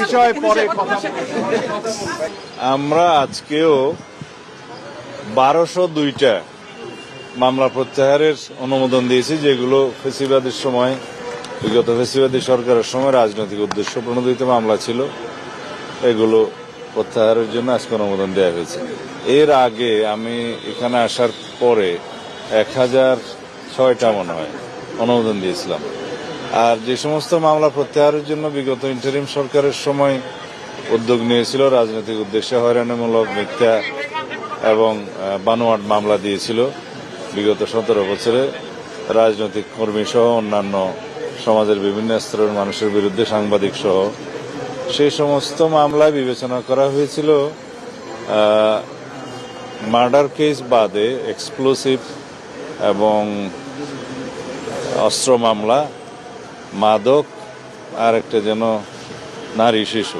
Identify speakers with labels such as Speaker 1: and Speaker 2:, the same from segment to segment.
Speaker 1: বিষয় পরে আমরা আজকেও 1202টা মামলা প্রত্যাহারের অনুমোদন দিয়েছি, যেগুলো ফেসিবাদের সময়, বিগত ফেসিবাদী সরকারের সময় রাজনৈতিক উদ্দেশ্য প্রণোদিত মামলা ছিল। এগুলো প্রত্যাহারের জন্য আজকে অনুমোদন দেওয়া হয়েছে। এর আগে আমি এখানে আসার পরে 1006টা মনে হয় অনুমোদন দিয়েছিলাম। আর যে সমস্ত মামলা প্রত্যাহারের জন্য বিগত ইন্টারিম সরকারের সময় উদ্যোগ নিয়েছিল, রাজনৈতিক উদ্দেশ্যে হয়রানিমূলক, মিথ্যা এবং বানোয়াট মামলা দিয়েছিল বিগত 17 বছরে রাজনৈতিক কর্মী সহ অন্যান্য সমাজের বিভিন্ন স্তরের মানুষের বিরুদ্ধে, সাংবাদিক সহ, সেই সমস্ত মামলায় বিবেচনা করা হয়েছিল মার্ডার কেস বাদে এক্সপ্লোসিভ এবং অস্ত্র মামলা, মাদক, আর একটা যেন নারী শিশু,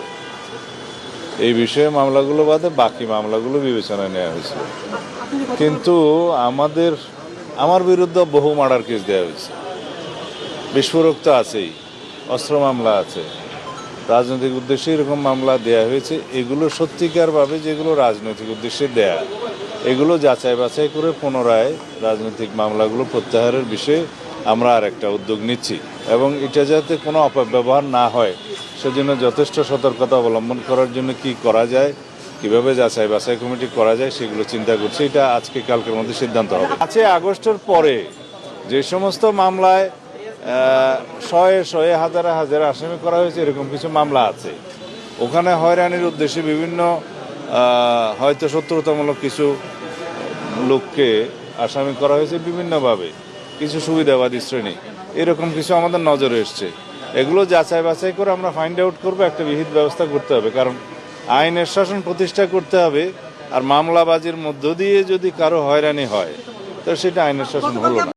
Speaker 1: এই বিষয়ে মামলাগুলো বাদে বাকি মামলাগুলো বিবেচনায় নেওয়া হয়েছিল। কিন্তু আমার বিরুদ্ধে বহু মার্ডার কেস দেওয়া হয়েছে, বিস্ফোরক তো আছেই, অস্ত্র মামলা আছে, রাজনৈতিক উদ্দেশ্যে এরকম মামলা দেয়া হয়েছে। এগুলো সত্যিকারভাবে যেগুলো রাজনৈতিক উদ্দেশ্যে দেয়া, এগুলো যাচাই বাছাই করে পুনরায় রাজনৈতিক মামলাগুলো প্রত্যাহারের বিষয়ে আমরা আর একটা উদ্যোগ নিচ্ছি, এবং এটা যাতে কোনো অপব্যবহার না হয় সেজন্য যথেষ্ট সতর্কতা অবলম্বন করার জন্য কি করা যায়, কিভাবে যাচাই বাছাই কমিটি করা যায়, সেগুলো চিন্তা করছি। এটা আজকে কালকের মধ্যে সিদ্ধান্ত হবে। 5 আগস্টের পরে যে সমস্ত মামলায় শয়ে শয়ে হাজারে হাজারে আসামি করা হয়েছে, এরকম কিছু মামলা আছে, ওখানে হয়রানির উদ্দেশ্যে বিভিন্ন হয়তো শত্রুতামূলক কিছু লোককে আসামি করা হয়েছে বিভিন্নভাবে, কিছু সুবিধাবাদী শ্রেণী, এরকম কিছু আমাদের নজরে এসছে। এগুলো যাচাই বাছাই করে আমরা ফাইন্ড আউট করবো, একটা বিহিত ব্যবস্থা করতে হবে, কারণ আইনের শাসন প্রতিষ্ঠা করতে হবে। আর মামলাবাজির মধ্য দিয়ে যদি কারো হয়রানি হয়, তো সেটা আইনের শাসন হলো না।